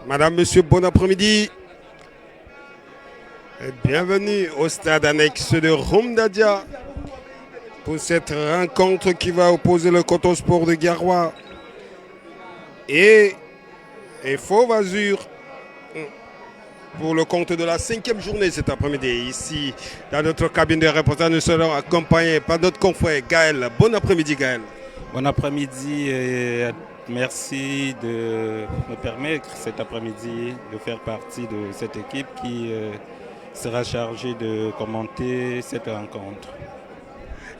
Madame, Monsieur, bon après-midi. Bienvenue au stade annexe de Rumdadia pour cette rencontre qui va opposer le Coton Sport de Garoua et Fauve Azur pour le compte de la 5e journée cet après-midi. Ici, dans notre cabine de reportage, nous serons accompagnés par notre confrère Gaël. Bon après-midi, Gaël. Bon après-midi et merci de me permettre cet après-midi de faire partie de cette équipe qui sera chargée de commenter cette rencontre.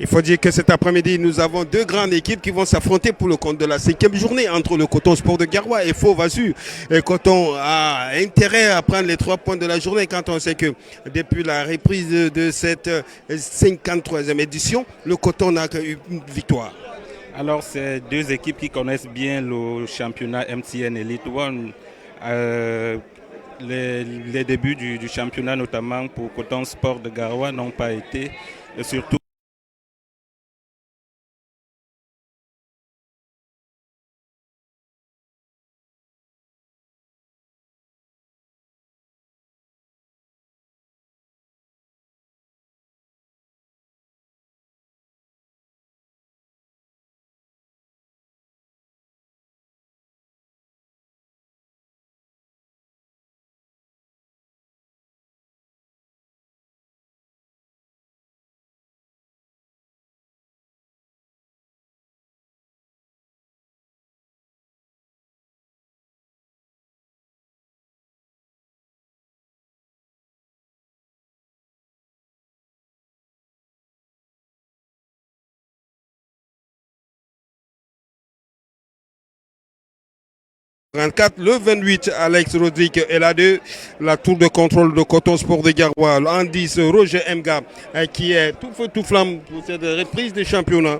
Il faut dire que cet après-midi, nous avons deux grandes équipes qui vont s'affronter pour le compte de la 5e journée entre le Coton Sport de Garoua et Fauve Azur. Et Coton a intérêt à prendre les 3 points de la journée quand on sait que depuis la reprise de cette 53e édition, le Coton n'a qu'une victoire. Alors, c'est deux équipes qui connaissent bien le championnat MTN Elite One. Les débuts du championnat, notamment pour Coton Sport de Garoua, n'ont pas été, surtout Le 28, Alex Rodrigue est là de la tour de contrôle de Coton Sport de Garoua. En 10, Roger Mga qui est tout feu tout flamme pour cette reprise des championnats.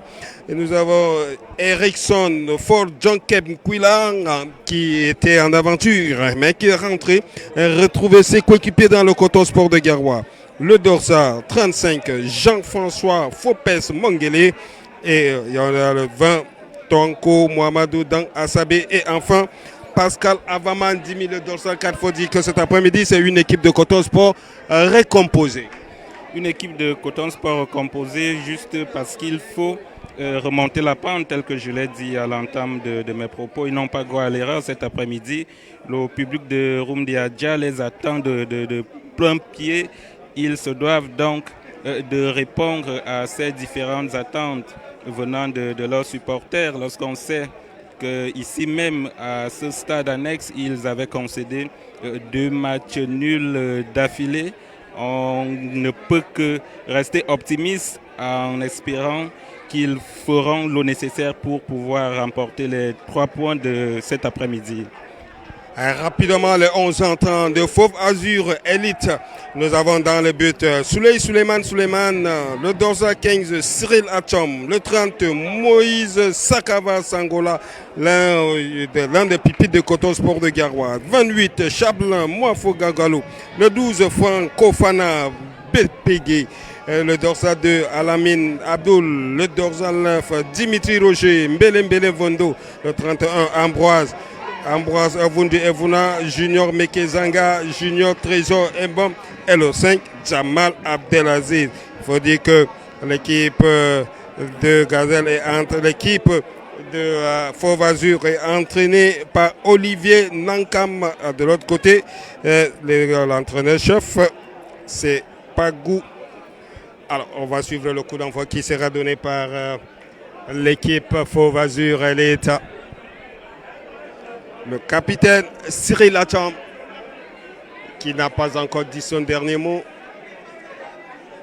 Et nous avons Ericsson Ford Johnkep Kwilang qui était en aventure mais qui est rentré et retrouvé ses coéquipiers dans le Coton Sport de Garoua. Le dorsal 35, Jean-François Fopes Mongele et il y en a le 20, Tonko Mohamedou Dang Asabé et enfin Pascal Avaman 10 000 le dorsal 4. Il faut dire que cet après-midi, c'est une équipe de Coton Sport recomposée. une équipe de Coton Sport recomposée juste parce qu'il faut remonter la pente, tel que je l'ai dit à l'entame de mes propos. Ils n'ont pas droit à l'erreur cet après-midi. Le public de Rumdadia les attend de plein pied. Ils se doivent donc de répondre à ces différentes attentes venant de leurs supporters. Lorsqu'on sait qu'ici même, à ce stade annexe, ils avaient concédé 2 matchs nuls d'affilée. On ne peut que rester optimiste en espérant qu'ils feront le nécessaire pour pouvoir remporter les 3 points de cet après-midi. Rapidement, les 11 entrants de Fauve Azur Elite. Nous avons dans le but Souley Suleiman, le dorsal 15 Cyril Achom, le 30 Moïse Sakava Sangola, l'un des pipites de Coton Sport de Garoua, 28 Chablin Moafo Gagalo, le 12 Franck Kofana Bepege, le dorsal 2 Alamine Abdul, le dorsal 9 Dimitri Roger, Mbele Vondo, le 31 Ambroise Avundi Evuna, Junior Mekezanga, Junior Trésor Mbom et le 5 Jamal Abdelaziz. Il faut dire que l'équipe de Gazelle est entre l'équipe de Fauve Azur est entraînée par Olivier Nankam. De l'autre côté, l'entraîneur-chef, c'est Pagou. Alors, on va suivre le coup d'envoi qui sera donné par l'équipe Fauve Azur Elite. Le capitaine Cyril Acham, qui n'a pas encore dit son dernier mot,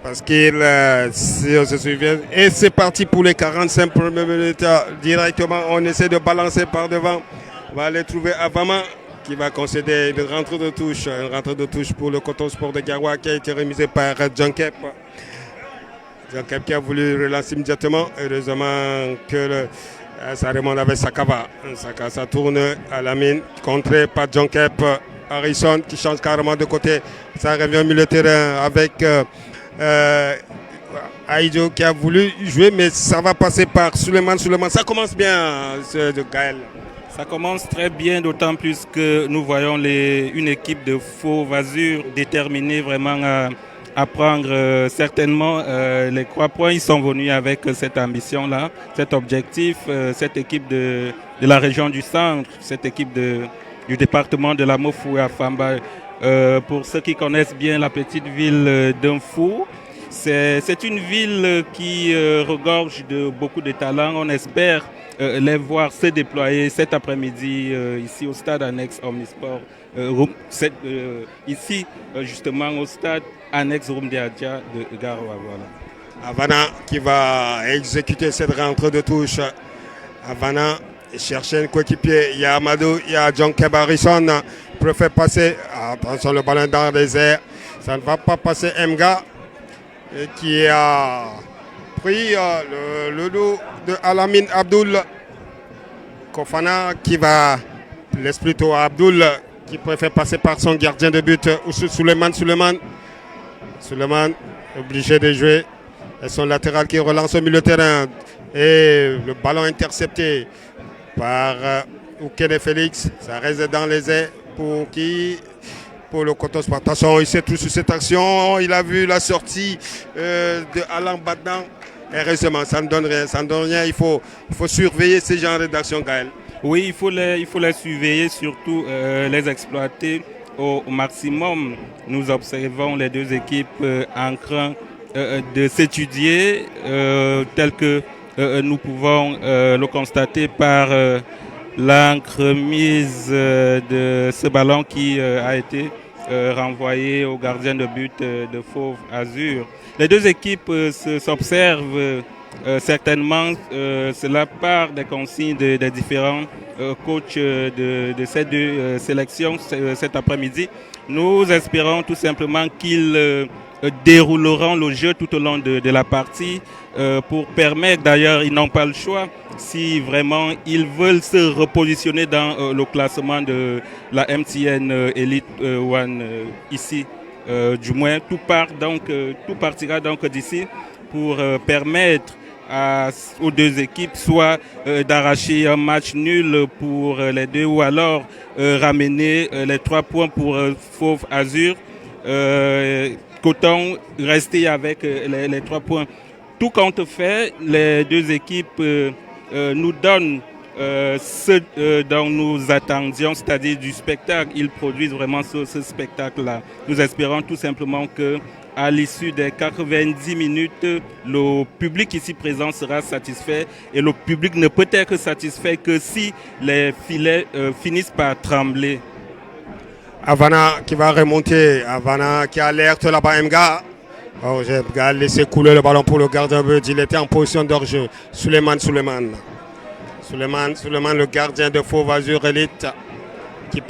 parce qu'il, si on se souvient, et c'est parti pour les 45 premières minutes. Directement, on essaie de balancer par devant. On va aller trouver Avama, qui va concéder une rentrée de touche pour le Coton Sport de Garoua, qui a été remisé par Johnkep. Johnkep qui a voulu relancer immédiatement. Heureusement que Ça remonte avec Sakava. Ça tourne à la mine, contré par John Kep. Harrison qui change carrément de côté. Ça revient au milieu de terrain avec Aïdjo qui a voulu jouer, mais ça va passer par Suleiman. Ça commence bien, ce de Gaël. Ça commence très bien, d'autant plus que nous voyons une équipe de Fauve Azur déterminée vraiment à prendre certainement les 3 points. Ils sont venus avec cette ambition-là, cet objectif, cette équipe de la région du centre, cette équipe du département de la Mofou à Famba. Pour ceux qui connaissent bien la petite ville d'Infou, c'est une ville qui regorge de beaucoup de talents. On espère les voir se déployer cet après-midi ici au stade annexe Omnisport. Ici, justement, au stade annexe Rumdiadja de Garoua. Voilà. Havana qui va exécuter cette rentrée de touche. Havana chercher un coéquipier. Il y a Amadou, il y a John Kebarison. Préfère passer. Attention, le ballon dans les airs. Ça ne va pas passer. Mga qui a pris le dos de Alamine Abdoul. Kofana qui va laisse plutôt à Abdoul qui préfère passer par son gardien de but Suleiman obligé de jouer et son latéral qui relance au milieu de terrain et le ballon intercepté par Oukene Félix. Ça reste dans les airs pour le Coton Sport. Attention, il sait tout sur cette action. Il a vu la sortie de Alain Badnan. Heureusement, ça ne donne rien. Il faut surveiller ces genres d'actions, Gaël. Oui, il faut les surveiller, surtout les exploiter au maximum. Nous observons les 2 équipes en train de s'étudier, tel que nous pouvons le constater par l'entremise de ce ballon qui a été renvoyé au gardien de but de Fauve Azur. Les 2 équipes s'observent certainement, cela part des consignes des différents coachs de ces 2 sélections cet après-midi. Nous espérons tout simplement qu'ils dérouleront le jeu tout au long de la partie pour permettre, d'ailleurs ils n'ont pas le choix, si vraiment ils veulent se repositionner dans le classement de la MTN Elite One ici. Du moins, tout partira donc d'ici pour permettre aux 2 équipes soit d'arracher un match nul pour les 2 ou alors ramener les 3 points pour Fauve Azur. Coton rester avec les 3 points. Tout compte fait, les 2 équipes nous donnent ce dont nous attendions, c'est-à-dire du spectacle. Ils produisent vraiment ce spectacle-là. Nous espérons tout simplement que à l'issue des 90 minutes, le public ici présent sera satisfait et le public ne peut être satisfait que si les filets finissent par trembler. Havana qui va remonter, Havana qui alerte là-bas Mga. Oh, Mga a laissé couler le ballon pour le gardien de but. Il était en position d'hors-jeu. Suleiman, le gardien de Fauve Azur Elite qui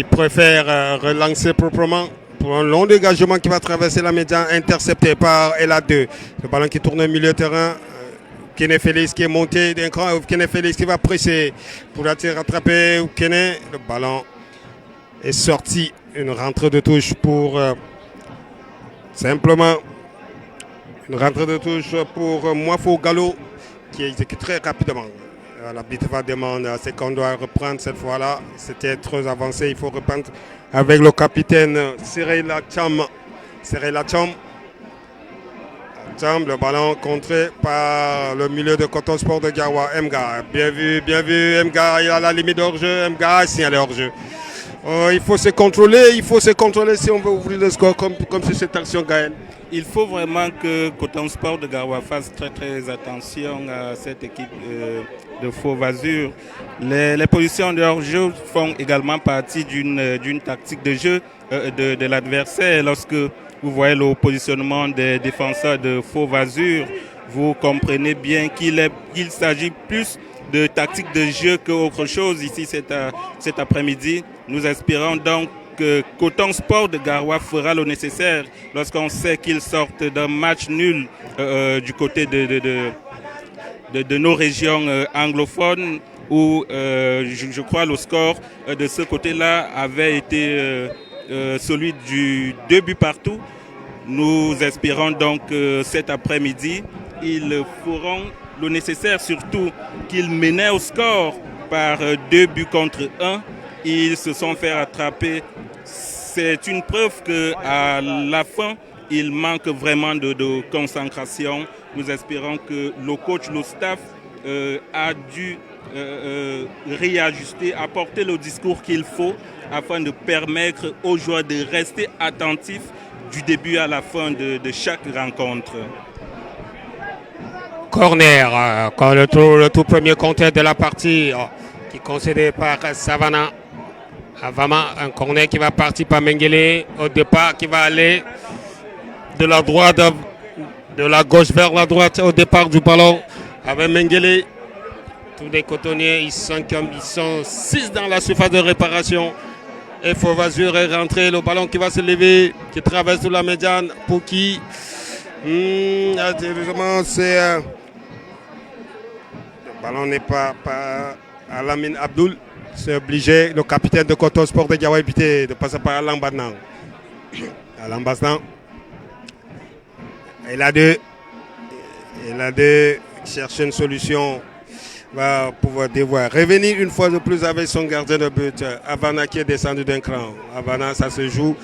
préfère relancer proprement pour un long dégagement qui va traverser la médiane, intercepté par LA2. Le ballon qui tourne au milieu de terrain. Kene Félix qui est monté d'un cran. Kene Félix qui va presser pour rattraper Kene. Le ballon est sorti. Une rentrée de touche pour simplement une rentrée de touche pour Moifo Gallo qui exécute très rapidement. L'arbitre va demander, c'est qu'on doit reprendre cette fois-là. C'était trop avancé, il faut reprendre avec le capitaine Cyril Lacham. Le ballon contré par le milieu de Coton Sport de Garoua. Mga, bien vu, Mga, il a la limite hors-jeu. Mga a signalé hors-jeu. Il faut se contrôler si on veut ouvrir le score comme sur cette action, Gaël. Il faut vraiment que Coton Sport de Garoua fasse très attention à cette équipe de Fauve Azur. Les positions de hors-jeu font également partie d'une tactique de jeu de l'adversaire. Lorsque vous voyez le positionnement des défenseurs de Fauve Azur, vous comprenez bien qu'il s'agit plus de tactique de jeu qu'autre chose ici cet après-midi. Nous espérons donc que Coton Sport de Garoua fera le nécessaire lorsqu'on sait qu'ils sortent d'un match nul du côté de nos régions anglophones où je crois le score de ce côté-là avait été celui du 2 buts partout. Nous espérons donc que cet après-midi, ils feront le nécessaire, surtout qu'ils menaient au score par 2 buts contre 1. Ils se sont fait rattraper. C'est une preuve qu'à la fin, il manque vraiment de concentration. Nous espérons que le coach, le staff a dû réajuster, apporter le discours qu'il faut afin de permettre aux joueurs de rester attentifs du début à la fin de chaque rencontre. Corner, quand le tout premier compteur de la partie qui est concédé par Savannah. Avama, un corner qui va partir par Mengele au départ, qui va aller de la droite, de la gauche vers la droite au départ du ballon avec Mengele. Tous les cotonniers, ils sont 6 dans la surface de réparation. Et Fauvazur est rentré, le ballon qui va se lever, qui traverse la médiane. Pour qui c'est le ballon n'est pas à Lamine Abdoul. C'est obligé, le capitaine de Coton Sport de Gawa éviter de passer par Alain Badnan. Alain Badnan. Il a deux chercher une solution. Va pouvoir devoir revenir une fois de plus avec son gardien de but. Havana qui est descendu d'un cran. Havana, ça se joue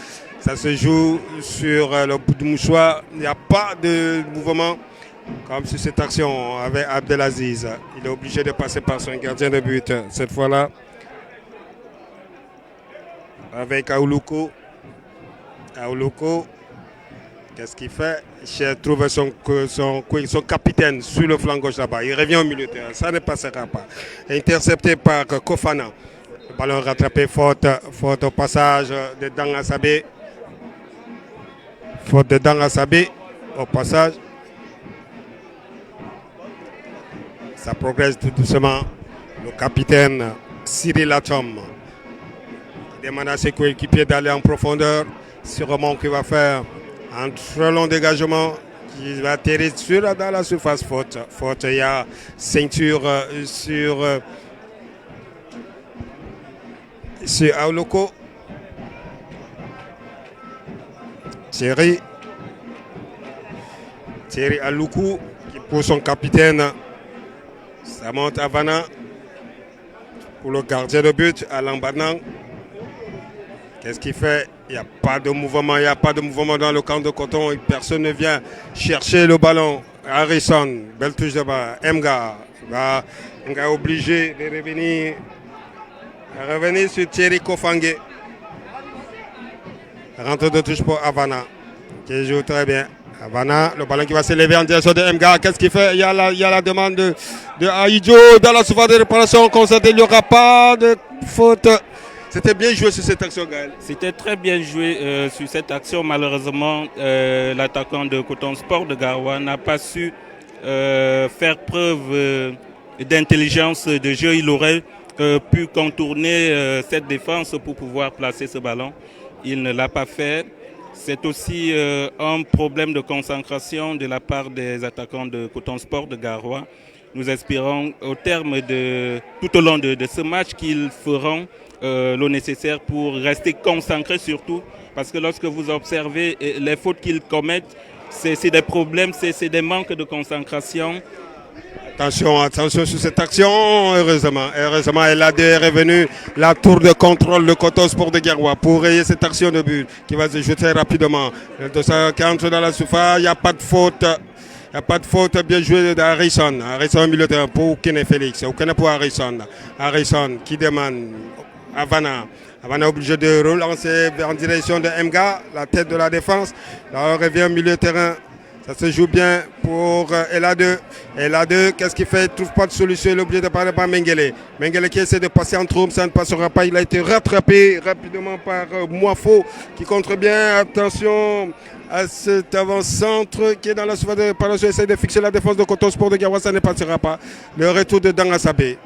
sur le bout du mouchoir. Il n'y a pas de mouvement comme sur cette action avec Abdelaziz. Il est obligé de passer par son gardien de but. Cette fois-là, avec Aoulouko. Aoulouko, qu'est-ce qu'il fait? Il trouve son capitaine sur le flanc gauche là-bas. Il revient au milieu de terrain. Ça ne passera pas. Intercepté par Kofana. Le ballon rattrapé, faute au passage de Danga Sabé. Faute de Danga Sabé au passage. Ça progresse tout doucement. Le capitaine Cyril Achom demande à ses coéquipiers d'aller en profondeur. Sûrement qu'il va faire un très long dégagement qui va atterrir dans la surface. Faute, il y a ceinture sur Auloko. Thierry Aloukou qui pour son capitaine. Ça monte à Havana pour le gardien de but, Alain Badnan. Qu'est-ce qu'il fait? Il n'y a pas de mouvement, dans le camp de Coton. Personne ne vient chercher le ballon. Harrison, belle touche de bas. Mga est obligé de revenir sur Thierry Kofangé. Rentre de touche pour Havana, qui joue très bien. Havana, le ballon qui va se lever en direction de Mga. Qu'est-ce qu'il fait? Il y a la demande de Aïdjo dans la surface de réparation. Constaté, il n'y aura pas de faute. C'était bien joué sur cette action, Gaël. C'était très bien joué sur cette action. Malheureusement, l'attaquant de Coton Sport de Garoua n'a pas su faire preuve d'intelligence de jeu. Il aurait pu contourner cette défense pour pouvoir placer ce ballon. Il ne l'a pas fait. C'est aussi un problème de concentration de la part des attaquants de Coton Sport de Garoua. Nous espérons au terme tout au long de ce match qu'ils feront le nécessaire pour rester concentrés surtout, parce que lorsque vous observez les fautes qu'ils commettent, c'est des problèmes, c'est des manques de concentration. Attention sur cette action, heureusement elle a revenu la tour de contrôle de Coton Sport de Garoua pour rayer cette action de but qui va se jeter rapidement. Qui entre dans la surface, il n'y a pas de faute. Il n'y a pas de faute, bien joué d'Harrison. Harrison au milieu de terrain pour Kene Félix. Aucun pour Harrison. Harrison qui demande Havana. Havana est obligé de relancer en direction de Mga, la tête de la défense. Là, on revient au milieu de terrain. Ça se joue bien pour LA2. LA2, qu'est-ce qu'il fait? Il ne trouve pas de solution. Il est obligé de parler par Mengele. Mengele qui essaie de passer en trompe, ça ne passera pas. Il a été rattrapé rapidement par Moifo qui contre bien. Attention à cet avant-centre qui est dans la surface de réparation. Essaie de fixer la défense de Coton Sport de Garoua, ça ne passera pas. Le retour de Danga Sabé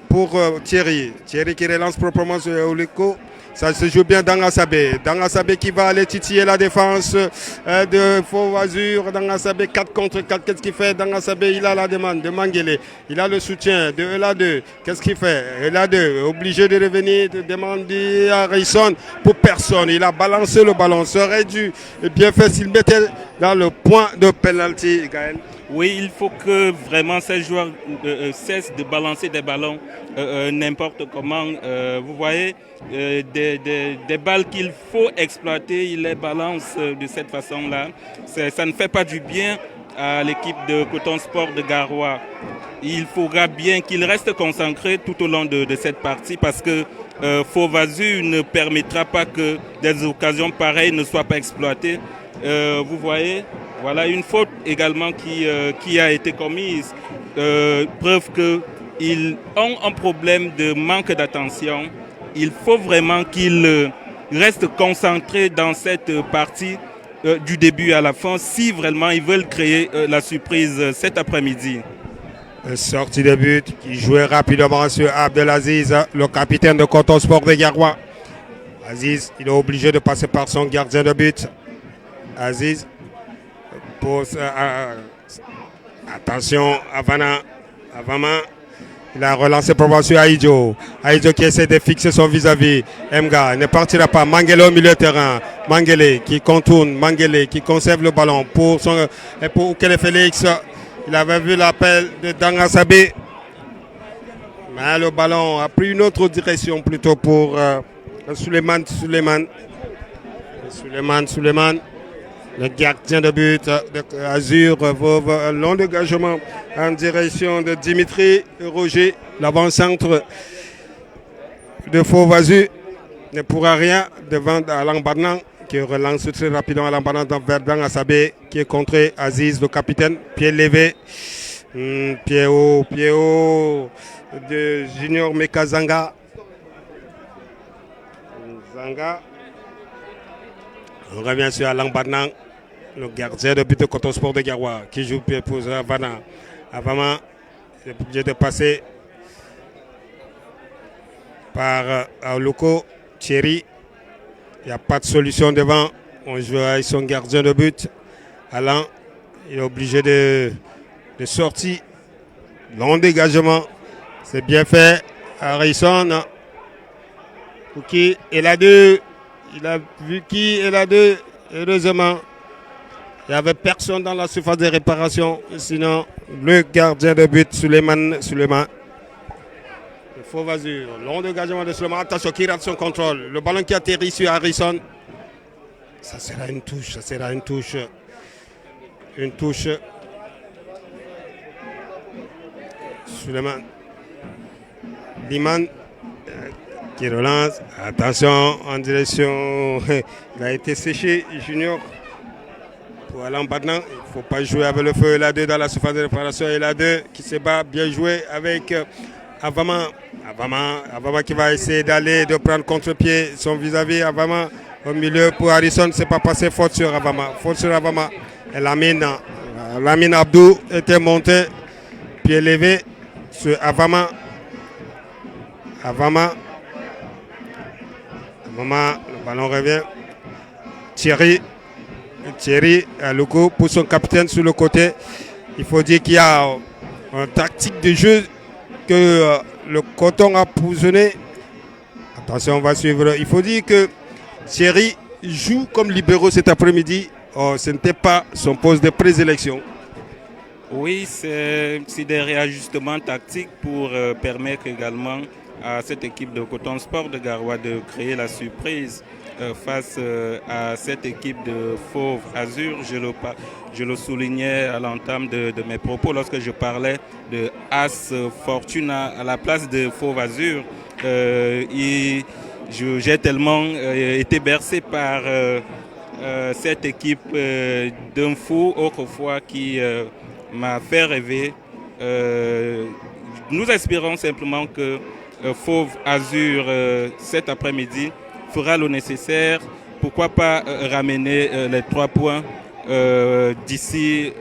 pour Thierry qui relance proprement sur Aouliko. Ça se joue bien Dangasabé. Dangasabé qui va aller titiller la défense de Fauve Azur. Dangasabé 4 contre 4. Qu'est-ce qu'il fait? Dangasabé, il a la demande de Mangele. Il a le soutien de Ela2. Qu'est-ce qu'il fait? Ela2, obligé de revenir, de demander à Rayson pour personne. Il a balancé le ballon. Ça aurait dû bien faire s'il mettait dans le point de penalty, Gaël. Oui, il faut que vraiment ces joueurs cessent de balancer des ballons n'importe comment. Vous voyez, des balles qu'il faut exploiter, ils les balancent de cette façon-là. Ça ne fait pas du bien à l'équipe de Coton Sport de Garoua. Il faudra bien qu'il reste concentré tout au long de cette partie parce que Fauve Azur ne permettra pas que des occasions pareilles ne soient pas exploitées. Vous voyez, voilà une faute également qui a été commise. Preuve qu'ils ont un problème de manque d'attention. Il faut vraiment qu'ils restent concentrés dans cette partie du début à la fin si vraiment ils veulent créer la surprise cet après-midi. Sortie de but qui jouait rapidement sur Abdelaziz, le capitaine de Coton Sport de Garoua. Aziz, il est obligé de passer par son gardien de but. Aziz, attention, Avama, il a relancé pour sur Aïdjo. Aïdjo qui essaie de fixer son vis-à-vis. Mga ne partira pas. Mangele au milieu de terrain. Mangele qui contourne. Mangele qui conserve le ballon pour Ukele Félix. Il avait vu l'appel de Dangasabé. Mais le ballon a pris une autre direction plutôt pour Suleiman. Le gardien de but de Azur, un long dégagement en direction de Dimitri Roger. L'avant-centre de Fauve Azur ne pourra rien devant Alain Barnan qui relance très rapidement Alain Barnan vers Dangasabé qui est contré Aziz, le capitaine. Pied levé, pied haut de Junior Mekazanga. On revient sur Alain Barnan, le gardien de but de Coton Sport de Garoua, qui joue pour Havana. Havana est obligé de passer par Aoluko, Thierry. Il n'y a pas de solution devant. On joue avec son gardien de but. Alain, il est obligé de sortir. Long dégagement. C'est bien fait. Harrison. Qui est là deux. Il a vu qui est là deux. Heureusement. Il n'y avait personne dans la surface de réparation. Sinon, le gardien de but, Suleiman. Le Fauve Azur. Long dégagement de Suleiman. Attention, qui rate son contrôle. Le ballon qui atterrit sur Harrison. Ça sera une touche. Une touche. Suleiman. Liman qui relance. Attention en direction. Il a été séché, Junior. Pour Alain Badnan, il ne faut pas jouer avec le feu. Il a deux dans la surface de réparation. Il a deux qui se bat. Bien joué avec Avama. Avama qui va essayer d'aller, de prendre contre-pied son vis-à-vis. Avama au milieu pour Harrison. C'est pas passé. Faute sur Avama. Et Lamine Abdou était monté. Pied levé sur Avama. Le ballon revient. Thierry Aluko pour son capitaine sur le côté. Il faut dire qu'il y a une tactique de jeu que le Coton a positionnée. Attention, on va suivre. Il faut dire que Thierry joue comme libéraux cet après-midi. Ce n'était pas son poste de présélection. Oui, c'est des réajustements tactiques pour permettre également à cette équipe de Coton Sport de Garoua de créer la surprise face à cette équipe de Fauve Azur. Je le soulignais à l'entame de mes propos lorsque je parlais de As Fortuna à la place de Fauve Azur. J'ai tellement été bercé par cette équipe d'un fou autrefois qui m'a fait rêver. Nous espérons simplement que Fauve Azur cet après-midi fera le nécessaire. Pourquoi pas ramener les 3 points d'ici,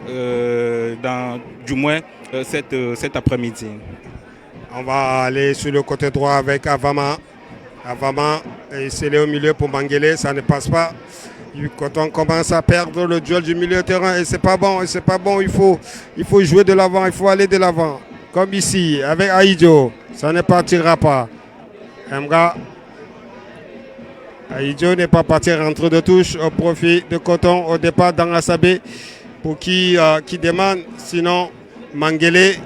du moins cet après-midi. On va aller sur le côté droit avec Avama. Avama est scellé au milieu pour Mangele, ça ne passe pas. Quand on commence à perdre le duel du milieu de terrain, et c'est pas bon, il faut jouer de l'avant, il faut aller de l'avant. Comme ici, avec Aïdjo, ça ne partira pas. Mga, Aïdjo n'est pas parti rentrer de touche au profit de Coton au départ dans Asabé pour qui demande, sinon Mangele,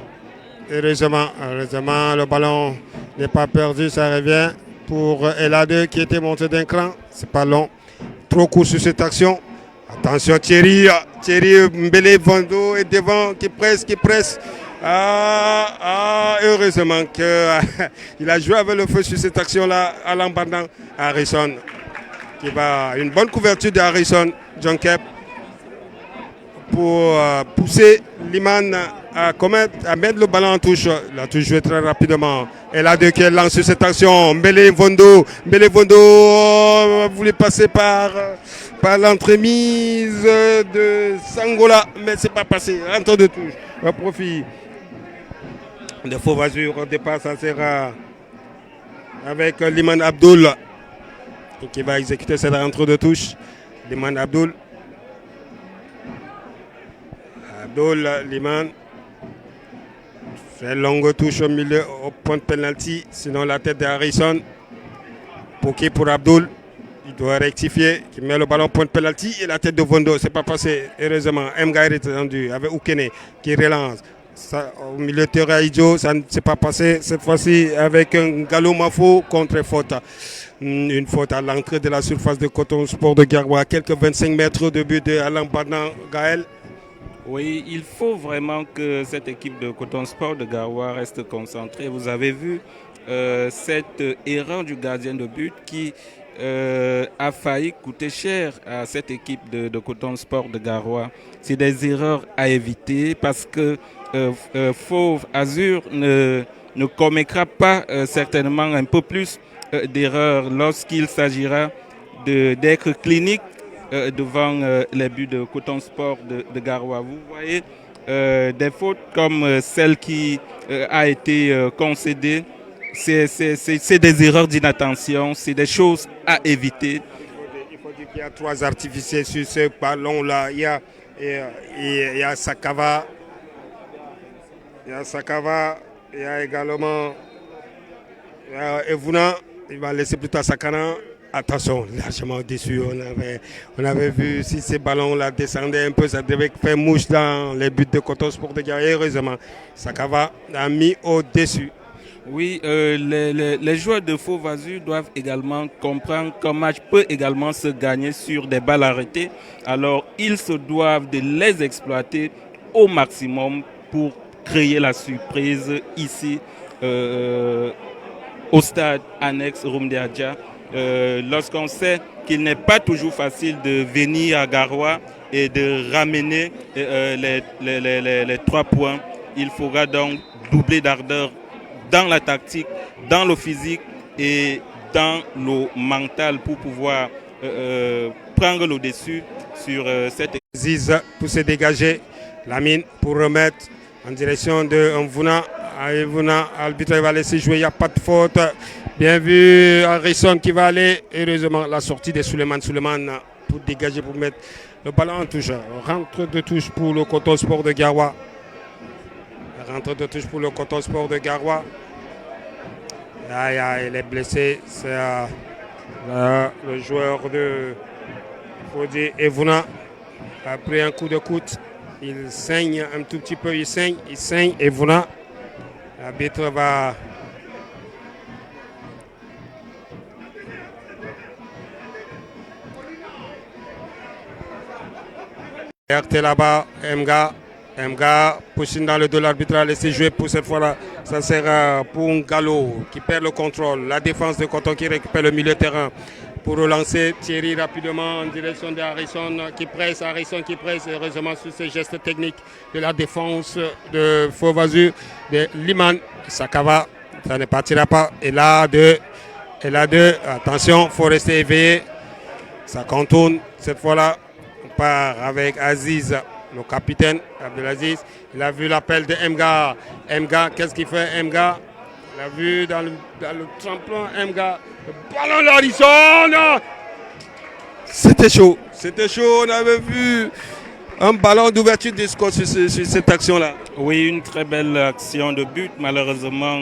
heureusement, le ballon n'est pas perdu, ça revient pour Elade qui était monté d'un cran, c'est pas long. Trop court sur cette action. Attention Thierry Mbele Vondo est devant, qui presse. Heureusement qu'il a joué avec le feu sur cette action-là, Alain Bandan. Harrison, une bonne couverture de Harrison, John Kep, pour pousser Liman à mettre le ballon en touche. Il a tout joué très rapidement. Et là, qui lance sur cette action. Mbele Vondo voulait passer par l'entremise de Sangola, mais c'est pas passé. Rentre de touche. Au profit de Fauve Azur. Au départ, ça sera avec Liman Abdul qui va exécuter cette rentre de touche. Liman Abdul, Liman. C'est une longue touche au milieu, au point de penalty. Sinon, la tête de Harrison. Pour Abdul. Il doit rectifier. Qui met le ballon au point de penalty. Et la tête de Vondo. C'est pas passé. Heureusement, Mga est attendu avec Oukene qui relance. Ça, au milieu de terrain, Idjo, ça ne s'est pas passé. Cette fois-ci, avec un galop Mafo contre faute. Une faute à l'entrée de la surface de Coton Sport de Garoua. Quelques 25 mètres de but de Alain Banan. Gaël. Oui, il faut vraiment que cette équipe de Coton Sport de Garoua reste concentrée. Vous avez vu cette erreur du gardien de but qui a failli coûter cher à cette équipe de Coton Sport de Garoua. C'est des erreurs à éviter parce que Fauve Azur ne commettra pas certainement un peu plus d'erreurs lorsqu'il s'agira d'être clinique devant les buts de Coton Sport de Garoua. Vous voyez des fautes comme celle qui a été concédée. C'est des erreurs d'inattention, c'est des choses à éviter. Il faut dire qu'il y a 3 artificiers sur ce ballon-là. Il y a Sakava, il y a également Evuna. Il va laisser plutôt à Sakana. Attention, largement au-dessus. On avait vu si ces ballons-là descendaient un peu, ça devait faire mouche dans les buts de Coton Sport de Garoua. Heureusement, Sakava a mis au-dessus. Oui, les joueurs de Fauve Azur doivent également comprendre qu'un match peut également se gagner sur des balles arrêtées. Alors, ils se doivent de les exploiter au maximum pour créer la surprise ici au stade annexe Rumdiadja. Lorsqu'on sait qu'il n'est pas toujours facile de venir à Garoua et de ramener les 3 points, il faudra donc doubler d'ardeur dans la tactique, dans le physique et dans le mental pour pouvoir prendre le dessus sur cette équipe. Ziz pour se dégager, Lamine pour remettre en direction de Mvuna. L'arbitre va laisser jouer, il n'y a pas de faute. Bien vu, Harrison qui va aller. Heureusement, la sortie de Suleiman pour dégager, pour mettre le ballon en touche. Rentre de touche pour le Coton Sport de Garoua. Rentre de touche pour le Coton Sport de Garoua. Il est blessé. C'est le joueur de Fodi Evuna a pris un coup de coude. Il saigne un tout petit peu. Il saigne. Evuna. L'arbitre va là-bas. Mga poussine dans le dos, l'arbitre a laissé jouer pour cette fois-là. Ça sert pour Ngalo qui perd le contrôle. La défense de Coton qui récupère le milieu de terrain pour relancer Thierry rapidement en direction de Harrison qui presse. Heureusement sur ces gestes techniques de la défense de Fauve Azur, de Liman. Sakava, ça ne partira pas. Et là, attention, il faut rester éveillé. Ça contourne cette fois-là. On part avec Aziz, le capitaine Abdelaziz. Il a vu l'appel de Mga. Qu'est-ce qu'il fait Mga? Il a vu dans le tremplin Mga. Ballon d'Harrison. C'était chaud. C'était chaud. On avait vu un ballon d'ouverture des scores sur cette action-là. Oui, une très belle action de but. Malheureusement,